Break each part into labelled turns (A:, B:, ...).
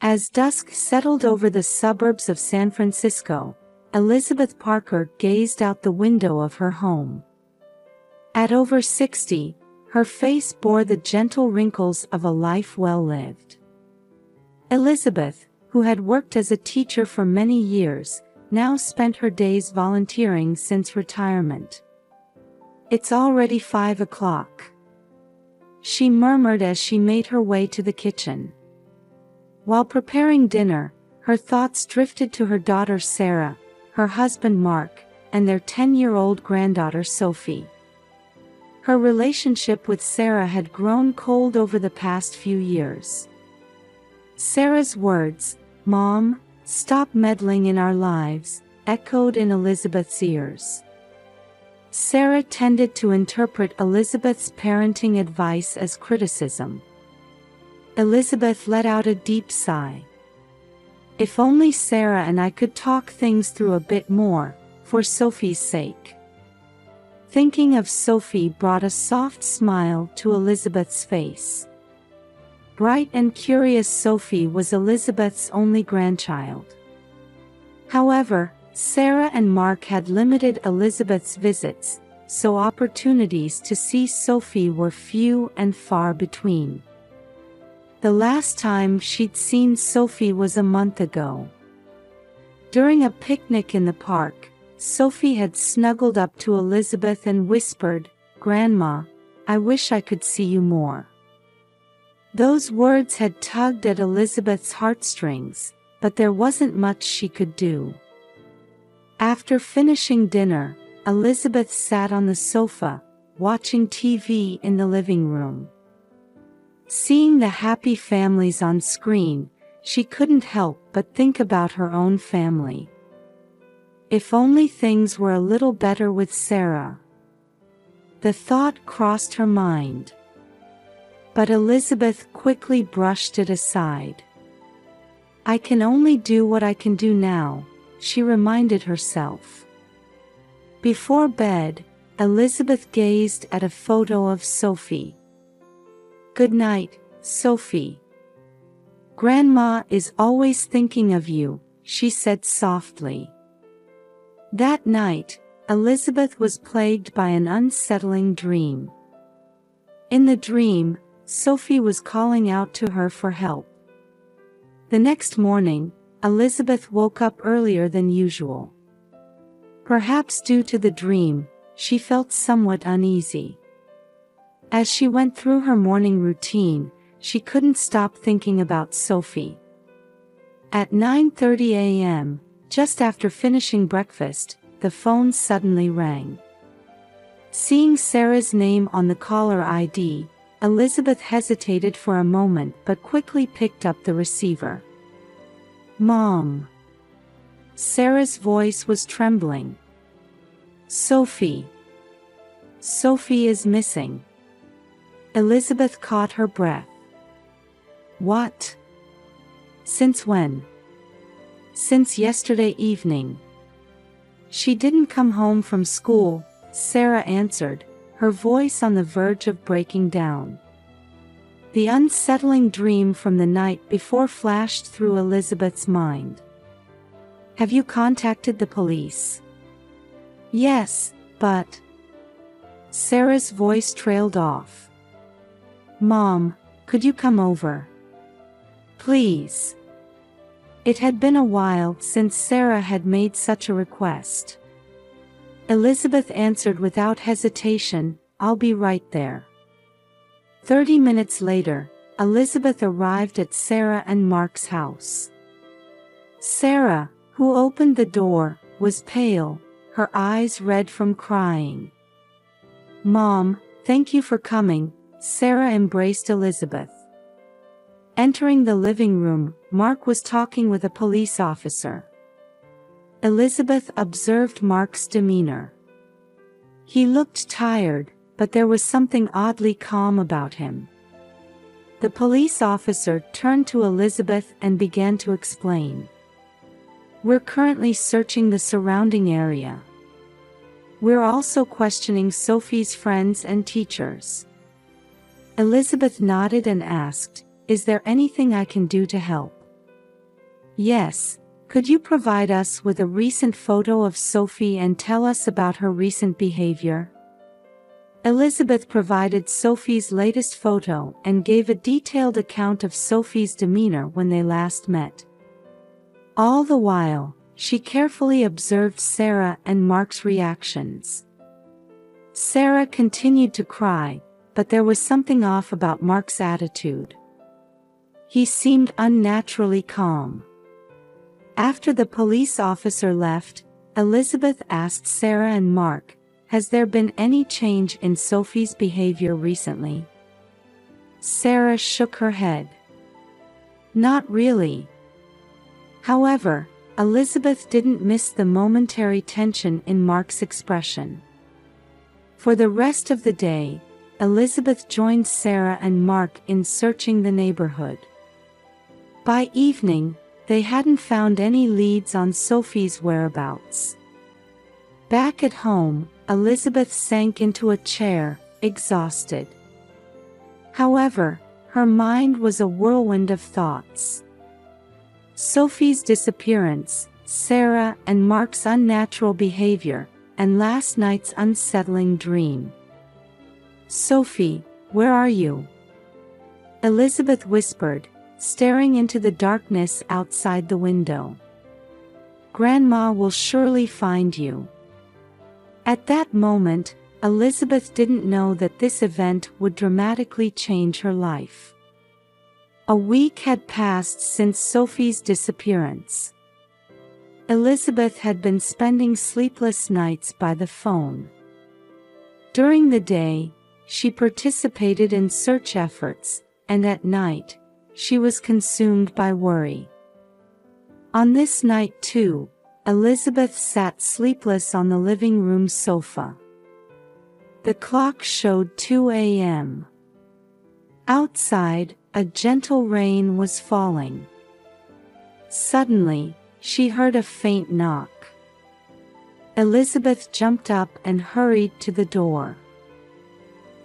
A: As dusk settled over the suburbs of San Francisco, Elizabeth Parker gazed out the window of her home. At over 60, her face bore the gentle wrinkles of a life well lived. Elizabeth, who had worked as a teacher for many years, now spent her days volunteering since retirement. "It's already 5 o'clock," she murmured as she made her way to the kitchen. While preparing dinner, her thoughts drifted to her daughter Sarah, her husband Mark, and their 10-year-old granddaughter Sophie. Her relationship with Sarah had grown cold over the past few years. Sarah's words, "Mom, stop meddling in our lives," echoed in Elizabeth's ears. Sarah tended to interpret Elizabeth's parenting advice as criticism. Elizabeth let out a deep sigh. If only Sarah and I could talk things through a bit more, for Sophie's sake. Thinking of Sophie brought a soft smile to Elizabeth's face. Bright and curious Sophie was Elizabeth's only grandchild. However, Sarah and Mark had limited Elizabeth's visits, so opportunities to see Sophie were few and far between. The last time she'd seen Sophie was a month ago. During a picnic in the park, Sophie had snuggled up to Elizabeth and whispered, "Grandma, I wish I could see you more." Those words had tugged at Elizabeth's heartstrings, but there wasn't much she could do. After finishing dinner, Elizabeth sat on the sofa, watching TV in the living room. Seeing the happy families on screen, she couldn't help but think about her own family. If only things were a little better with Sarah. The thought crossed her mind. But Elizabeth quickly brushed it aside. "I can only do what I can do now," she reminded herself. Before bed, Elizabeth gazed at a photo of Sophie. "Good night, Sophie. Grandma is always thinking of you," she said softly. That night, Elizabeth was plagued by an unsettling dream. In the dream, Sophie was calling out to her for help. The next morning, Elizabeth woke up earlier than usual. Perhaps due to the dream, she felt somewhat uneasy. As she went through her morning routine, she couldn't stop thinking about Sophie. At 9:30 a.m., just after finishing breakfast, the phone suddenly rang. Seeing Sarah's name on the caller ID, Elizabeth hesitated for a moment but quickly picked up the receiver. "Mom." Sarah's voice was trembling. "Sophie. Sophie is missing." Elizabeth caught her breath. "What? Since when?" "Since yesterday evening. She didn't come home from school," Sarah answered, her voice on the verge of breaking down. The unsettling dream from the night before flashed through Elizabeth's mind. "Have you contacted the police?" "Yes, but..." Sarah's voice trailed off. "Mom, could you come over? Please." It had been a while since Sarah had made such a request. Elizabeth answered without hesitation, "I'll be right there." 30 minutes later, Elizabeth arrived at Sarah and Mark's house. Sarah, who opened the door, was pale, her eyes red from crying. "Mom, thank you for coming," Sarah embraced Elizabeth. Entering the living room, Mark was talking with a police officer. Elizabeth observed Mark's demeanor. He looked tired, but there was something oddly calm about him. The police officer turned to Elizabeth and began to explain. "We're currently searching the surrounding area. We're also questioning Sophie's friends and teachers." Elizabeth nodded and asked, "Is there anything I can do to help?" Yes, could you provide us with a recent photo of Sophie and tell us about her recent behavior? Elizabeth provided Sophie's latest photo and gave a detailed account of Sophie's demeanor when they last met. All the while, she carefully observed Sarah and Mark's reactions. Sarah continued to cry, but there was something off about Mark's attitude. He seemed unnaturally calm. After the police officer left, Elizabeth asked Sarah and Mark, "Has there been any change in Sophie's behavior recently?" Sarah shook her head. "Not really." However, Elizabeth didn't miss the momentary tension in Mark's expression. For the rest of the day, Elizabeth joined Sarah and Mark in searching the neighborhood. By evening, they hadn't found any leads on Sophie's whereabouts. Back at home, Elizabeth sank into a chair, exhausted. However, her mind was a whirlwind of thoughts. Sophie's disappearance, Sarah and Mark's unnatural behavior, and last night's unsettling dream. "Sophie, where are you?" Elizabeth whispered, staring into the darkness outside the window. "Grandma will surely find you." At that moment, Elizabeth didn't know that this event would dramatically change her life. A week had passed since Sophie's disappearance. Elizabeth had been spending sleepless nights by the phone. During the day, she participated in search efforts, and at night, she was consumed by worry. On this night too, Elizabeth sat sleepless on the living room sofa. The clock showed 2 a.m. Outside, a gentle rain was falling. Suddenly, she heard a faint knock. Elizabeth jumped up and hurried to the door.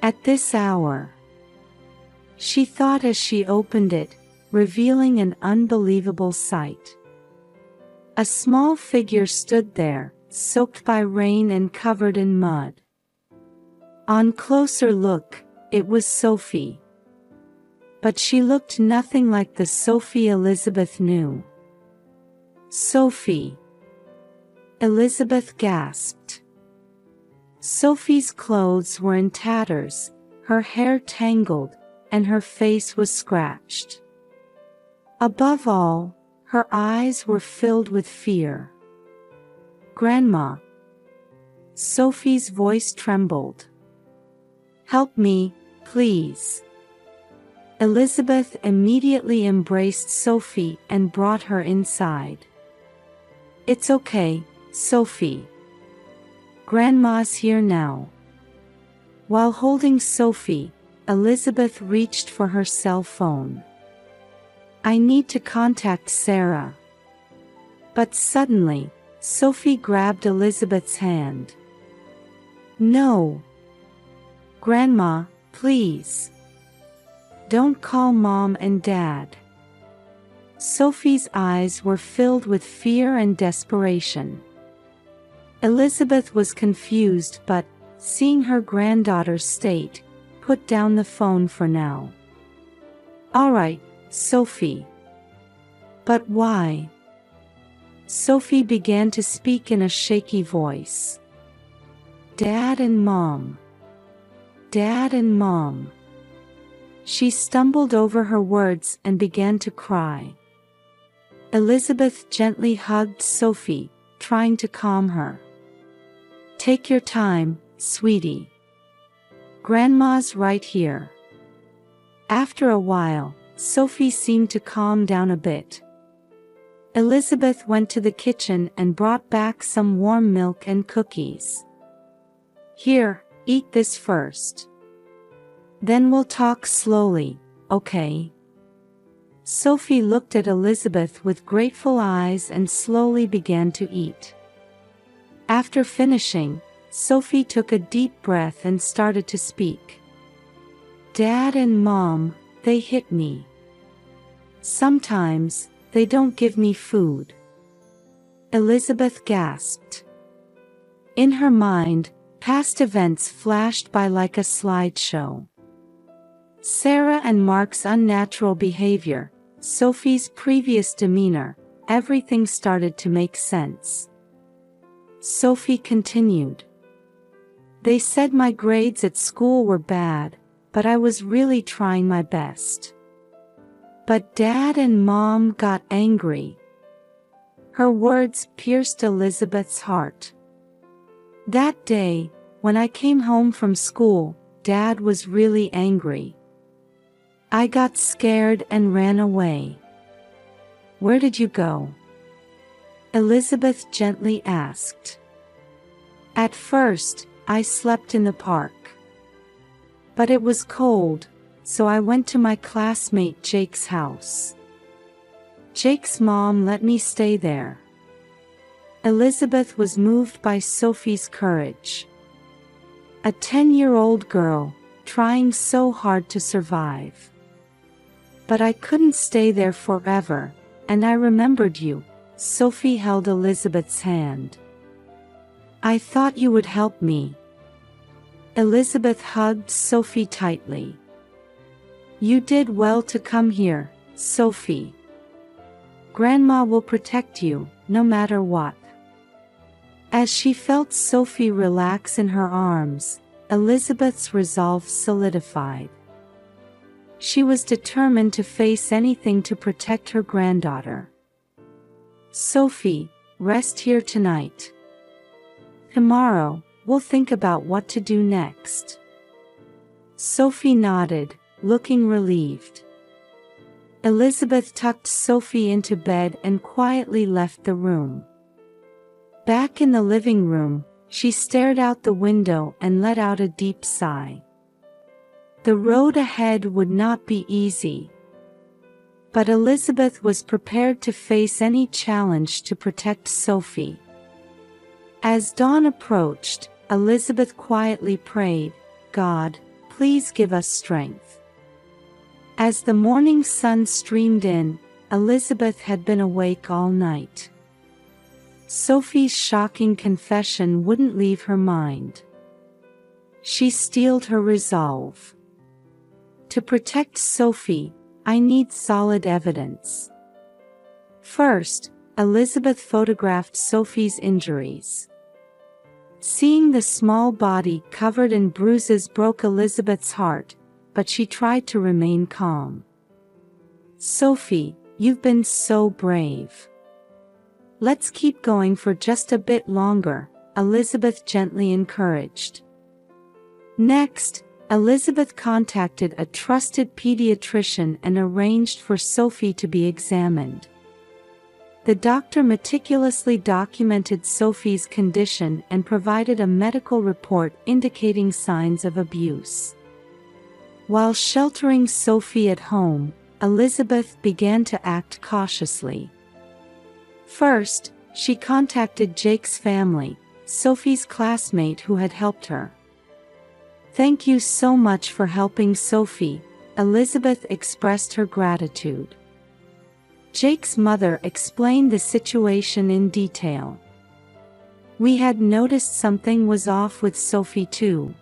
A: At this hour, she thought as she opened it, revealing an unbelievable sight. A small figure stood there, soaked by rain and covered in mud. On closer look, it was Sophie. But she looked nothing like the Sophie Elizabeth knew. "Sophie!" Elizabeth gasped. Sophie's clothes were in tatters, her hair tangled, and her face was scratched. Above all, her eyes were filled with fear. "Grandma!" Sophie's voice trembled. "Help me, please." Elizabeth immediately embraced Sophie and brought her inside. "It's okay, Sophie. Grandma's here now." While holding Sophie, Elizabeth reached for her cell phone. "I need to contact Sarah." But suddenly, Sophie grabbed Elizabeth's hand. "No. Grandma, please. Don't call Mom and Dad." Sophie's eyes were filled with fear and desperation. Elizabeth was confused but, seeing her granddaughter's state, put down the phone for now. "All right, Sophie." "But why?" Sophie began to speak in a shaky voice. "Dad and Mom. Dad and Mom." She stumbled over her words and began to cry. Elizabeth gently hugged Sophie, trying to calm her. "Take your time, sweetie. Grandma's right here." After a while, Sophie seemed to calm down a bit. Elizabeth went to the kitchen and brought back some warm milk and cookies. "Here, eat this first. Then we'll talk slowly, okay?" Sophie looked at Elizabeth with grateful eyes and slowly began to eat. After finishing, Sophie took a deep breath and started to speak. "Dad and Mom, they hit me. Sometimes, They don't give me food." Elizabeth gasped. In her mind, past events flashed by like a slideshow. Sarah and Mark's unnatural behavior, Sophie's previous demeanor, everything started to make sense. Sophie continued. "They said my grades at school were bad, but I was really trying my best. But Dad and Mom got angry." Her words pierced Elizabeth's heart. "That day, when I came home from school, Dad was really angry. I got scared and ran away." "Where did you go?" Elizabeth gently asked. "At first, I slept in the park. But it was cold, so I went to my classmate Jake's house. Jake's mom let me stay there." Elizabeth was moved by Sophie's courage. A 10-year-old girl, trying so hard to survive. "But I couldn't stay there forever, and I remembered you." Sophie held Elizabeth's hand. "I thought you would help me." Elizabeth hugged Sophie tightly. "You did well to come here, Sophie. Grandma will protect you, no matter what." As she felt Sophie relax in her arms, Elizabeth's resolve solidified. She was determined to face anything to protect her granddaughter. "Sophie, rest here tonight. Tomorrow, we'll think about what to do next." Sophie nodded, looking relieved. Elizabeth tucked Sophie into bed and quietly left the room. Back in the living room, she stared out the window and let out a deep sigh. The road ahead would not be easy. But Elizabeth was prepared to face any challenge to protect Sophie. As dawn approached, Elizabeth quietly prayed, "God, please give us strength." As the morning sun streamed in, Elizabeth had been awake all night. Sophie's shocking confession wouldn't leave her mind. She steeled her resolve. "To protect Sophie, I need solid evidence." First, Elizabeth photographed Sophie's injuries. Seeing the small body covered in bruises broke Elizabeth's heart, but she tried to remain calm. "Sophie, you've been so brave. Let's keep going for just a bit longer," Elizabeth gently encouraged. Next, Elizabeth contacted a trusted pediatrician and arranged for Sophie to be examined. The doctor meticulously documented Sophie's condition and provided a medical report indicating signs of abuse. While sheltering Sophie at home, Elizabeth began to act cautiously. First, she contacted Jake's family, Sophie's classmate who had helped her. "Thank you so much for helping Sophie," Elizabeth expressed her gratitude. Jake's mother explained the situation in detail. "We had noticed something was off with Sophie too.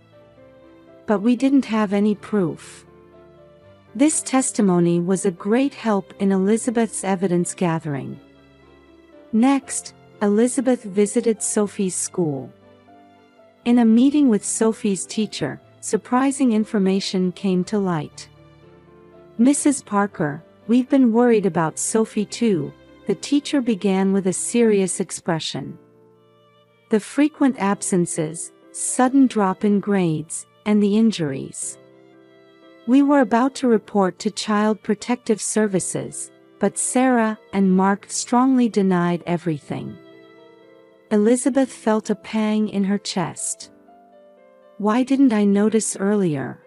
A: But we didn't have any proof." This testimony was a great help in Elizabeth's evidence gathering. Next, Elizabeth visited Sophie's school. In a meeting with Sophie's teacher, surprising information came to light. "Mrs. Parker, we've been worried about Sophie too," the teacher began with a serious expression. "The frequent absences, sudden drop in grades, and the injuries. We were about to report to Child Protective Services, but Sarah and Mark strongly denied everything." Elizabeth felt a pang in her chest. "Why didn't I notice earlier?"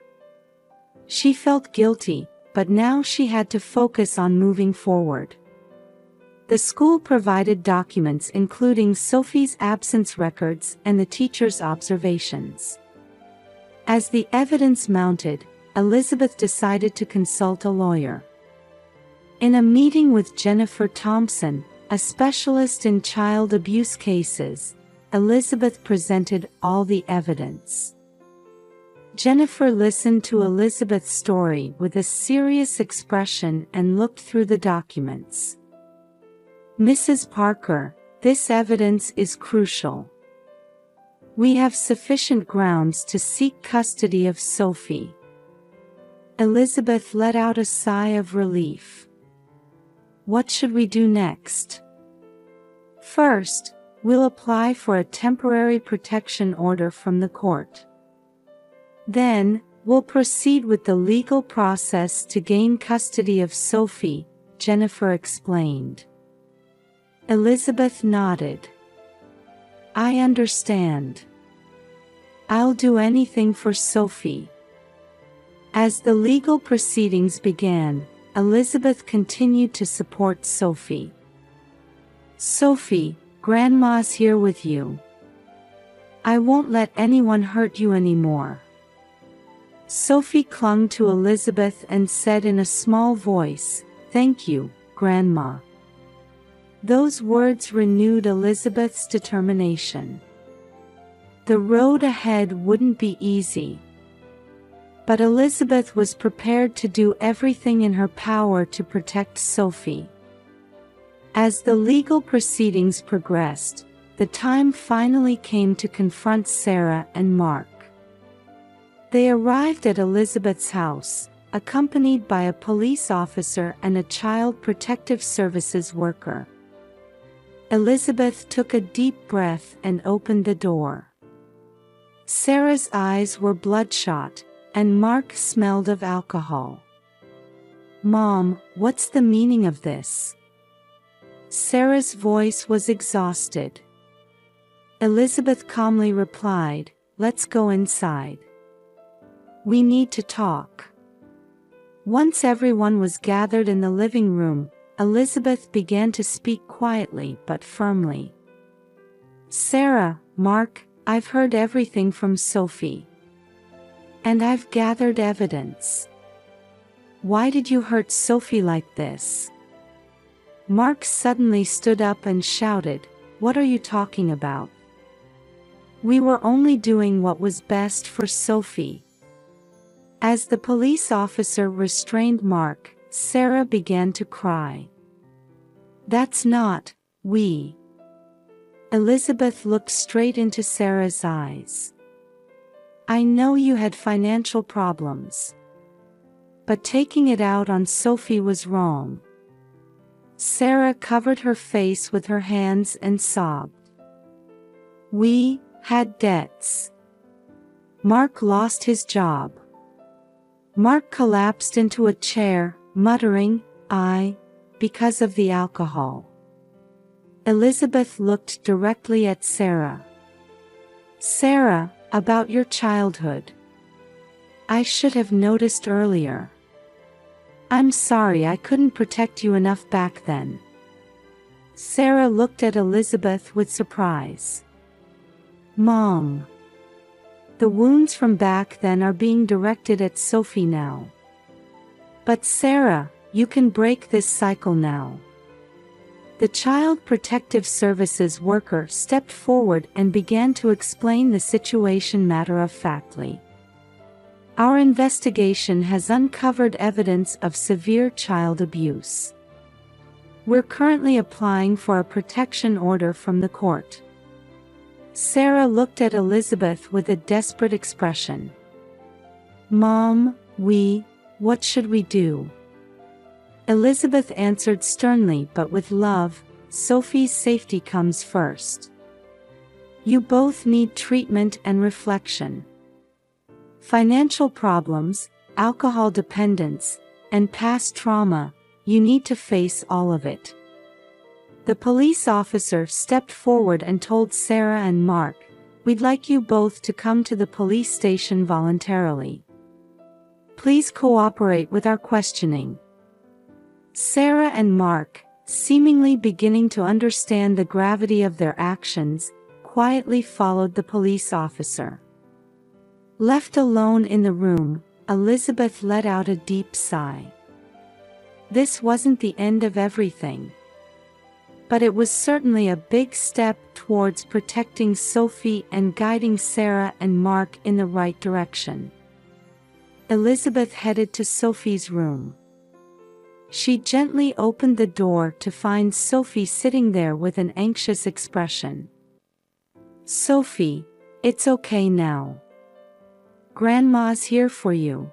A: She felt guilty, but now she had to focus on moving forward. The school provided documents including Sophie's absence records and the teacher's observations. As the evidence mounted, Elizabeth decided to consult a lawyer. In a meeting with Jennifer Thompson, a specialist in child abuse cases, Elizabeth presented all the evidence. Jennifer listened to Elizabeth's story with a serious expression and looked through the documents. "Mrs. Parker, this evidence is crucial. We have sufficient grounds to seek custody of Sophie." Elizabeth let out a sigh of relief. "What should we do next?" "First, we'll apply for a temporary protection order from the court. Then, we'll proceed with the legal process to gain custody of Sophie," Jennifer explained. Elizabeth nodded. "I understand. I'll do anything for Sophie." As the legal proceedings began, Elizabeth continued to support Sophie. "Sophie, Grandma's here with you. I won't let anyone hurt you anymore." Sophie clung to Elizabeth and said in a small voice, "Thank you, Grandma." Those words renewed Elizabeth's determination. The road ahead wouldn't be easy. But Elizabeth was prepared to do everything in her power to protect Sophie. As the legal proceedings progressed, the time finally came to confront Sarah and Mark. They arrived at Elizabeth's house, accompanied by a police officer and a child protective services worker. Elizabeth took a deep breath and opened the door. Sarah's eyes were bloodshot, and Mark smelled of alcohol. "Mom, what's the meaning of this?" Sarah's voice was exhausted. Elizabeth calmly replied, "Let's go inside. We need to talk." Once everyone was gathered in the living room, Elizabeth began to speak quietly but firmly. "Sarah, Mark, I've heard everything from Sophie. And I've gathered evidence. Why did you hurt Sophie like this?" Mark suddenly stood up and shouted, "What are you talking about? We were only doing what was best for Sophie." As the police officer restrained Mark, Sarah began to cry. "That's not, we." Elizabeth looked straight into Sarah's eyes. "I know you had financial problems. But taking it out on Sophie was wrong." Sarah covered her face with her hands and sobbed. "We had debts. Mark lost his job." Mark collapsed into a chair, muttering, because of the alcohol." Elizabeth looked directly at Sarah. "Sarah, about your childhood. I should have noticed earlier. I'm sorry I couldn't protect you enough back then." Sarah looked at Elizabeth with surprise. "Mom. The wounds from back then are being directed at Sophie now." "But Sarah, you can break this cycle now." The Child Protective Services worker stepped forward and began to explain the situation matter-of-factly. "Our investigation has uncovered evidence of severe child abuse. We're currently applying for a protection order from the court." Sarah looked at Elizabeth with a desperate expression. "Mom, what should we do?" Elizabeth answered sternly but with love, "Sophie's safety comes first. You both need treatment and reflection. Financial problems, alcohol dependence, and past trauma, you need to face all of it." The police officer stepped forward and told Sarah and Mark, "We'd like you both to come to the police station voluntarily. Please cooperate with our questioning." Sarah and Mark, seemingly beginning to understand the gravity of their actions, quietly followed the police officer. Left alone in the room, Elizabeth let out a deep sigh. This wasn't the end of everything. But it was certainly a big step towards protecting Sophie and guiding Sarah and Mark in the right direction. Elizabeth headed to Sophie's room. She gently opened the door to find Sophie sitting there with an anxious expression. "Sophie, it's okay now. Grandma's here for you."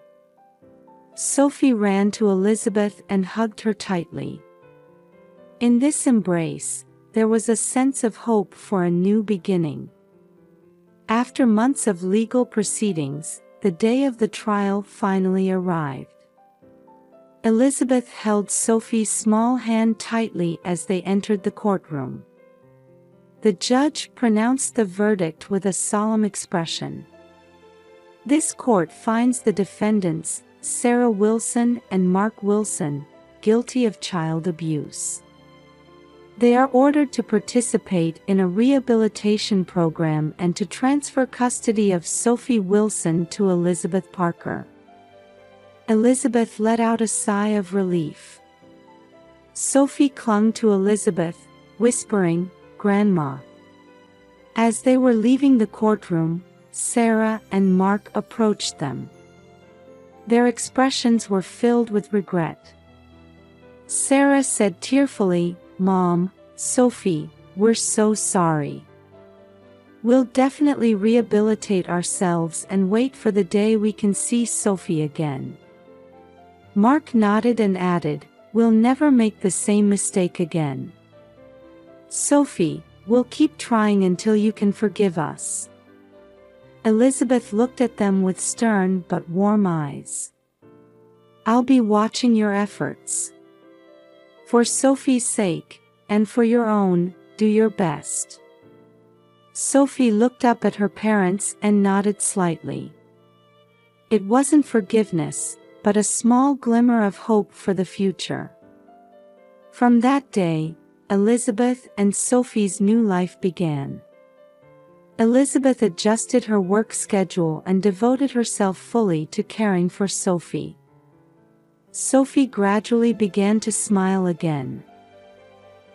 A: Sophie ran to Elizabeth and hugged her tightly. In this embrace, there was a sense of hope for a new beginning. After months of legal proceedings, the day of the trial finally arrived. Elizabeth held Sophie's small hand tightly as they entered the courtroom. The judge pronounced the verdict with a solemn expression. "This court finds the defendants, Sarah Wilson and Mark Wilson, guilty of child abuse. They are ordered to participate in a rehabilitation program and to transfer custody of Sophie Wilson to Elizabeth Parker." Elizabeth let out a sigh of relief. Sophie clung to Elizabeth, whispering, "Grandma." As they were leaving the courtroom, Sarah and Mark approached them. Their expressions were filled with regret. Sarah said tearfully, "Mom, Sophie, we're so sorry. We'll definitely rehabilitate ourselves and wait for the day we can see Sophie again." Mark nodded and added, "We'll never make the same mistake again. Sophie, we'll keep trying until you can forgive us." Elizabeth looked at them with stern but warm eyes. "I'll be watching your efforts. For Sophie's sake, and for your own, do your best." Sophie looked up at her parents and nodded slightly. It wasn't forgiveness, but a small glimmer of hope for the future. From that day, Elizabeth and Sophie's new life began. Elizabeth adjusted her work schedule and devoted herself fully to caring for Sophie. Sophie gradually began to smile again.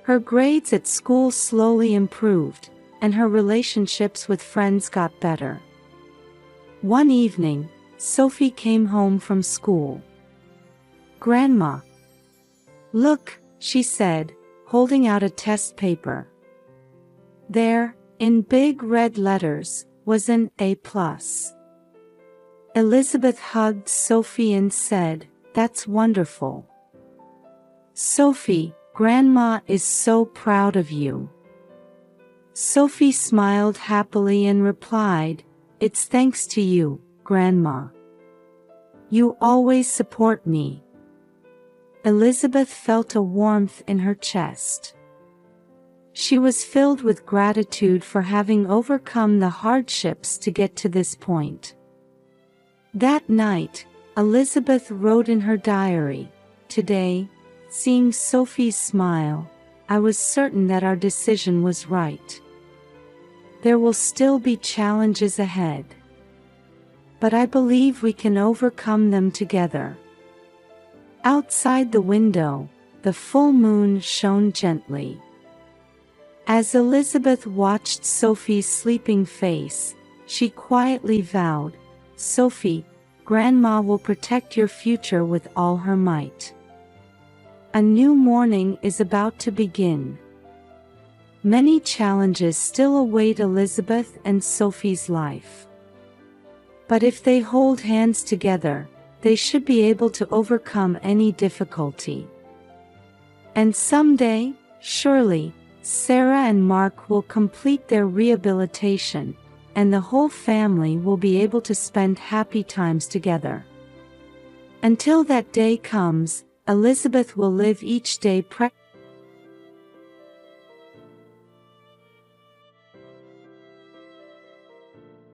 A: Her grades at school slowly improved, and her relationships with friends got better. One evening, Sophie came home from school. "Grandma. Look," she said, holding out a test paper. There, in big red letters, was an A+. Elizabeth hugged Sophie and said, "That's wonderful. Sophie, Grandma is so proud of you." Sophie smiled happily and replied, "It's thanks to you, Grandma. You always support me." Elizabeth felt a warmth in her chest. She was filled with gratitude for having overcome the hardships to get to this point. That night, Elizabeth wrote in her diary, "Today, seeing Sophie's smile, I was certain that our decision was right. There will still be challenges ahead. But I believe we can overcome them together." Outside the window, the full moon shone gently. As Elizabeth watched Sophie's sleeping face, she quietly vowed, "Sophie, Grandma will protect your future with all her might." A new morning is about to begin. Many challenges still await Elizabeth and Sophie's life. But if they hold hands together, they should be able to overcome any difficulty. And someday, surely, Sarah and Mark will complete their rehabilitation, and the whole family will be able to spend happy times together. Until that day comes, Elizabeth will live each day